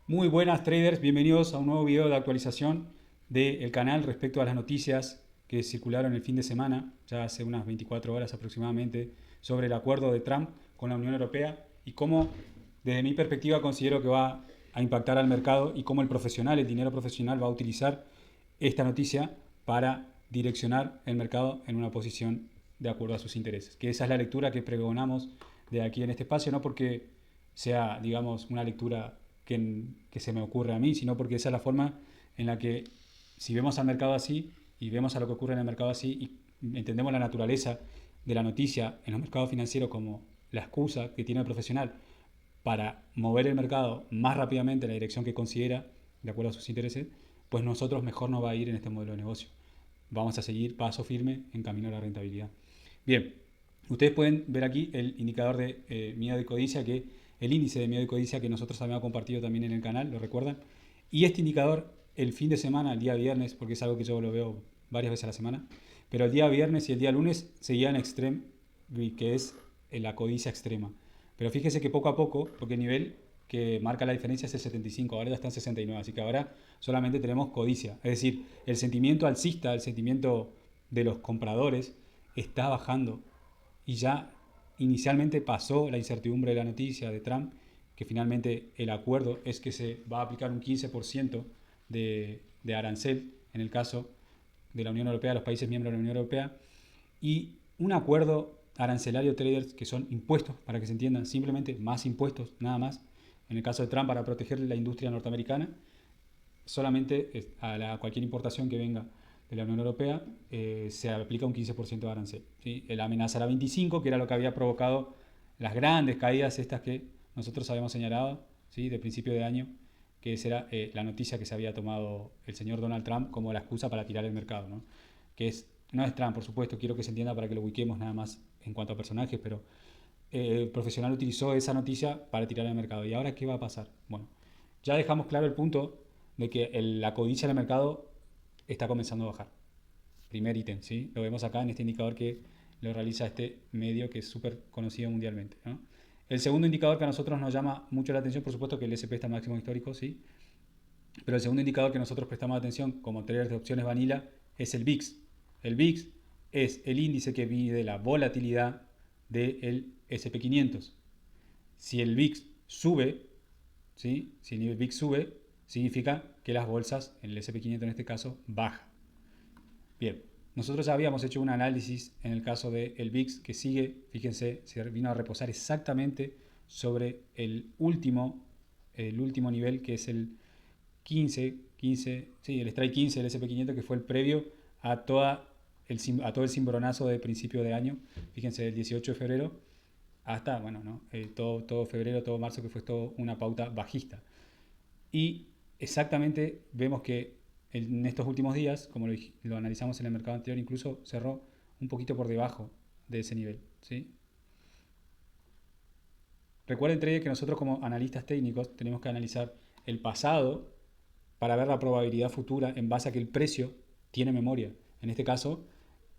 Muy buenas traders, bienvenidos a un nuevo video de actualización del canal respecto a las noticias que circularon el fin de semana, ya hace unas 24 horas aproximadamente, sobre el acuerdo de Trump con la Unión Europea y cómo, desde mi perspectiva, considero que va a impactar al mercado y cómo el profesional, el dinero profesional, va a utilizar esta noticia para direccionar el mercado en una posición de acuerdo a sus intereses. Que esa es la lectura que pregonamos de aquí en este espacio, no porque sea, digamos, una lectura que se me ocurre a mí, sino porque esa es la forma en la que, si vemos al mercado así y vemos a lo que ocurre en el mercado así y entendemos la naturaleza de la noticia en los mercados financieros como la excusa que tiene el profesional para mover el mercado más rápidamente en la dirección que considera, de acuerdo a sus intereses, pues nosotros mejor nos va a ir en este modelo de negocio. Vamos a seguir paso firme en camino a la rentabilidad. Bien, ustedes pueden ver aquí el indicador de miedo y codicia, que el índice de miedo y codicia que nosotros habíamos compartido también en el canal, ¿lo recuerdan? Y este indicador, el fin de semana, el día viernes, porque es algo que yo lo veo varias veces a la semana, pero el día viernes y el día lunes seguía en extreme, que es la codicia extrema. Pero fíjese que poco a poco, porque el nivel que marca la diferencia es el 75, ahora ya está en 69, así que ahora solamente tenemos codicia. Es decir, el sentimiento alcista, el sentimiento de los compradores está bajando y ya inicialmente pasó la incertidumbre de la noticia de Trump, que finalmente el acuerdo es que se va a aplicar un 15% de arancel en el caso de la Unión Europea, los países miembros de la Unión Europea, y un acuerdo arancelario traders que son impuestos, para que se entiendan, simplemente más impuestos, nada más, en el caso de Trump para proteger la industria norteamericana, solamente a cualquier importación que venga de la Unión Europea se aplica un 15% de arancel. ¿Sí? La amenaza era 25, que era lo que había provocado las grandes caídas estas que nosotros habíamos señalado, ¿sí? De principio de año, que esa era la noticia que se había tomado el señor Donald Trump como la excusa para tirar el mercado, ¿no? Que no es Trump, por supuesto, quiero que se entienda para que lo ubiquemos nada más en cuanto a personajes, pero el profesional utilizó esa noticia para tirar el mercado. ¿Y ahora qué va a pasar? Bueno, ya dejamos claro el punto de que la codicia del mercado está comenzando a bajar. Primer ítem, ¿sí? Lo vemos acá en este indicador que lo realiza este medio que es súper conocido mundialmente, ¿no? El segundo indicador que a nosotros nos llama mucho la atención, por supuesto que el SP está en máximo histórico, ¿sí? Pero el segundo indicador que nosotros prestamos atención como traders de opciones vanilla es el VIX. El VIX es el índice que mide la volatilidad del SP500. Si el VIX sube, ¿sí? Si el VIX sube, significa que las bolsas, en el SP500 en este caso, bajan. Bien, nosotros ya habíamos hecho un análisis en el caso del VIX que sigue, fíjense, se vino a reposar exactamente sobre el último nivel que es el 15, sí, el strike 15 del SP500 que fue el previo a, a todo el cimbronazo de principio de año, fíjense, del 18 de febrero hasta, bueno, ¿no? Todo febrero, todo marzo, que fue todo una pauta bajista. Y exactamente vemos que en estos últimos días, como lo analizamos en el mercado anterior, incluso cerró un poquito por debajo de ese nivel, ¿sí? Recuerden, trader, que nosotros como analistas técnicos tenemos que analizar el pasado para ver la probabilidad futura en base a que el precio tiene memoria. En este caso,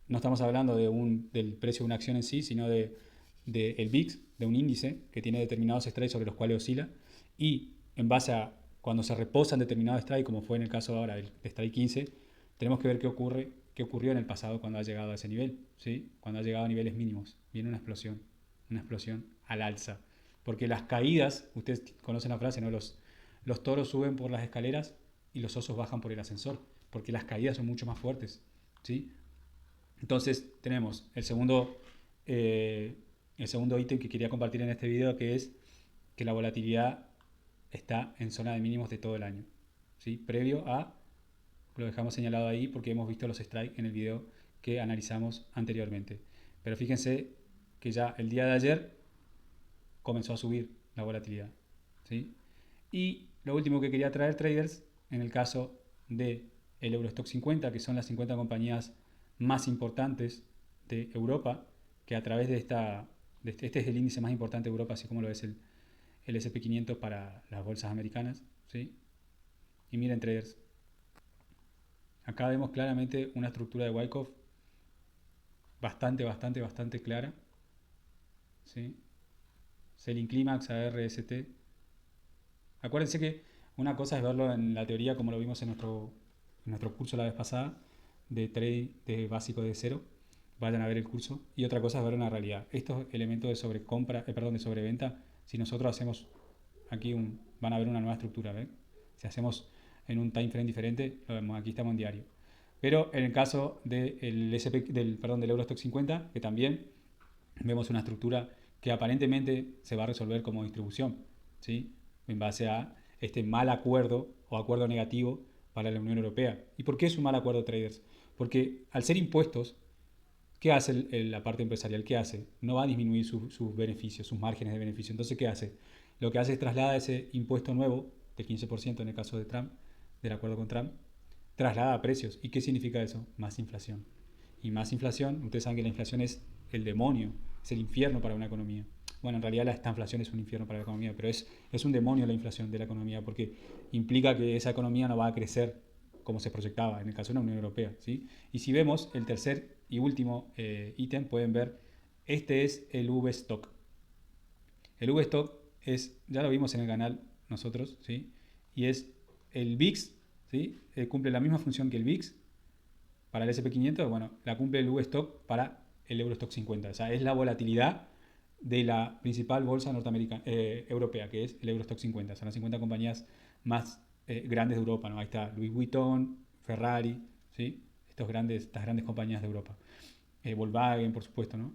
no estamos hablando del precio de una acción en sí, sino de el VIX, de un índice que tiene determinados strikes sobre los cuales oscila, y en base a cuando se reposan determinados strikes, como fue en el caso ahora del strike 15, tenemos que ver qué ocurrió en el pasado cuando ha llegado a ese nivel, ¿sí? Cuando ha llegado a niveles mínimos. Viene una explosión al alza. Porque las caídas, ustedes conocen la frase, ¿no? Los toros suben por las escaleras y los osos bajan por el ascensor, porque las caídas son mucho más fuertes, ¿sí? Entonces tenemos eh, el segundo ítem que quería compartir en este video, que es que la volatilidad está en zona de mínimos de todo el año, ¿sí? Previo a, lo dejamos señalado ahí porque hemos visto los strikes en el video que analizamos anteriormente. Pero fíjense que ya el día de ayer comenzó a subir la volatilidad, ¿sí? Y lo último que quería traer, traders, en el caso de el Eurostock 50, que son las 50 compañías más importantes de Europa, que a través este es el índice más importante de Europa, así como lo es el SP500 para las bolsas americanas, ¿sí? Y miren, traders, acá vemos claramente una estructura de Wyckoff bastante clara, ¿sí? Selling Climax, ARST. Acuérdense que Una cosa es verlo en la teoría como lo vimos en nuestro curso la vez pasada de trade de básico de cero. Vayan a ver el curso. Y otra cosa es ver una realidad. Estos elementos de sobrecompra, perdón, de sobreventa, si nosotros hacemos aquí van a ver una nueva estructura, ¿ven? Si hacemos en un time frame diferente, lo vemos, aquí estamos en diario. Pero en el caso del Eurostock 50, que también vemos una estructura que aparentemente se va a resolver como distribución, ¿sí? En base a este mal acuerdo o acuerdo negativo para la Unión Europea. ¿Y por qué es un mal acuerdo, traders? Porque al ser impuestos, ¿qué hace la parte empresarial? ¿Qué hace? No va a disminuir sus beneficios, sus márgenes de beneficio. Entonces, ¿qué hace? Lo que hace es trasladar ese impuesto nuevo, del 15% en el caso de Trump, del acuerdo con Trump, traslada a precios. ¿Y qué significa eso? Más inflación. Y más inflación, ustedes saben que la inflación es el demonio, es el infierno para una economía. Bueno, en realidad esta inflación es un infierno para la economía, pero es un demonio la inflación de la economía porque implica que esa economía no va a crecer como se proyectaba en el caso de la Unión Europea, ¿sí? Y si vemos el tercer y último ítem, pueden ver, este es el V-Stock. El V-Stock ya lo vimos en el canal nosotros, ¿sí? Y es el VIX, ¿sí? Cumple la misma función que el VIX para el SP500, bueno, la cumple el V-Stock para el Eurostock 50. O sea, es la volatilidad de la principal bolsa norteamericana, europea, que es el Eurostock 50. Son las 50 compañías más grandes de Europa, ¿no? Ahí está Louis Vuitton, Ferrari, ¿sí? Estas grandes compañías de Europa. Volkswagen, por supuesto, ¿no?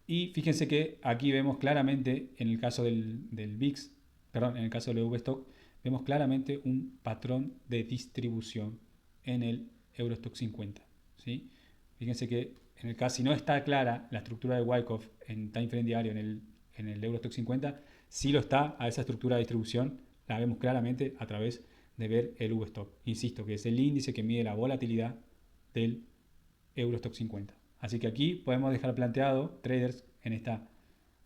Y fíjense que aquí vemos claramente, en el caso del VIX, perdón, en el caso del V-Stock, vemos claramente un patrón de distribución en el Eurostock 50. ¿Sí? Fíjense que en el caso, si no está clara la estructura de Wyckoff en time frame diario en el Eurostock 50, sí lo está a esa estructura de distribución, la vemos claramente a través de ver el V-Stock. Insisto, que es el índice que mide la volatilidad del Eurostock 50. Así que aquí podemos dejar planteado, traders, en esta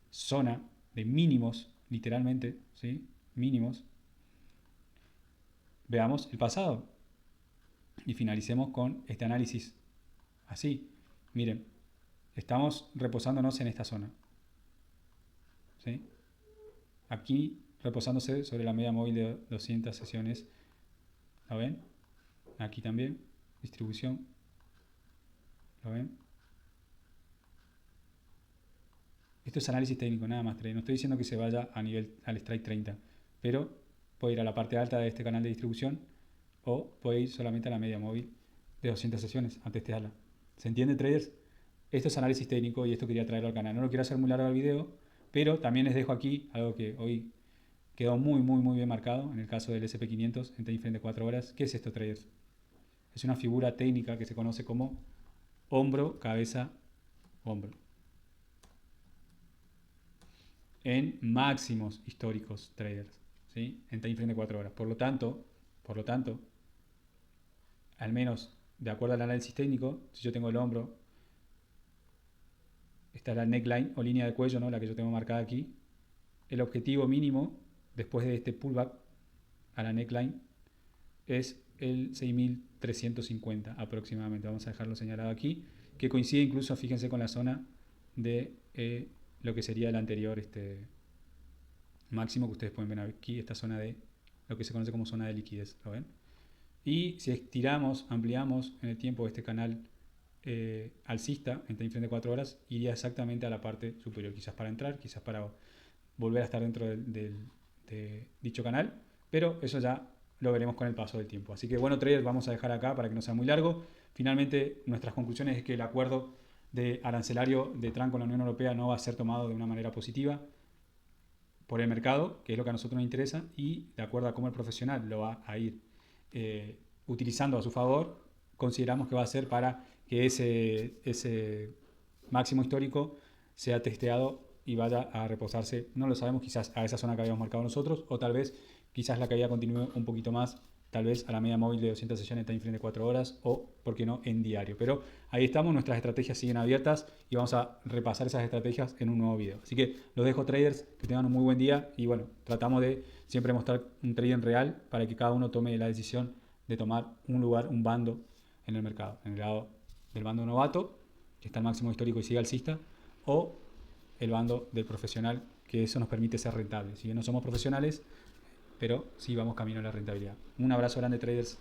zona de mínimos, literalmente, ¿sí? Mínimos. Veamos el pasado y finalicemos con este análisis. Así, miren, estamos reposándonos en esta zona, ¿sí? Aquí reposándose sobre la media móvil de 200 sesiones. ¿Lo ven? Aquí también, distribución. ¿Lo ven? Esto es análisis técnico, nada más. No estoy diciendo que se vaya al strike 30, pero puede ir a la parte alta de este canal de distribución o puede ir solamente a la media móvil de 200 sesiones a testearla. ¿Se entiende, traders? Esto es análisis técnico y esto quería traerlo al canal. No lo quiero hacer muy largo el video, pero también les dejo aquí algo que hoy quedó muy, muy, muy bien marcado en el caso del SP500 en time frame de 4 horas. ¿Qué es esto, traders? Es una figura técnica que se conoce como hombro, cabeza, hombro. En máximos históricos, traders, ¿sí? En time frame de 4 horas. Por lo tanto, al menos de acuerdo al análisis técnico, si yo tengo el hombro, esta es la neckline o línea de cuello, ¿no? La que yo tengo marcada aquí. El objetivo mínimo después de este pullback a la neckline es el 6350 aproximadamente. Vamos a dejarlo señalado aquí, que coincide incluso, fíjense, con la zona de lo que sería el anterior máximo que ustedes pueden ver aquí, esta zona de lo que se conoce como zona de liquidez. ¿Lo ven? Y si estiramos, ampliamos en el tiempo este canal alcista en time frame de 4 horas, iría exactamente a la parte superior, quizás para entrar, quizás para volver a estar dentro de dicho canal, pero eso ya lo veremos con el paso del tiempo. Así que bueno, traders, vamos a dejar acá para que no sea muy largo. Finalmente, nuestras conclusiones es que el acuerdo de arancelario de Trump con la Unión Europea no va a ser tomado de una manera positiva por el mercado, que es lo que a nosotros nos interesa, y de acuerdo a cómo el profesional lo va a ir utilizando a su favor, consideramos que va a ser para que ese máximo histórico sea testeado y vaya a reposarse, no lo sabemos, quizás a esa zona que habíamos marcado nosotros, o tal vez quizás la caída continúe un poquito más, tal vez a la media móvil de 200 sesiones en time frame de 4 horas, o por qué no en diario. Pero ahí estamos, nuestras estrategias siguen abiertas y vamos a repasar esas estrategias en un nuevo video. Así que los dejo, traders, que tengan un muy buen día y bueno, tratamos de siempre mostrar un trading real para que cada uno tome la decisión de tomar un lugar, un bando en el mercado, en el lado del bando novato, que está al máximo histórico y sigue alcista, o el bando del profesional, que eso nos permite ser rentables. Si bien no somos profesionales, pero sí vamos camino a la rentabilidad. Un abrazo grande, traders.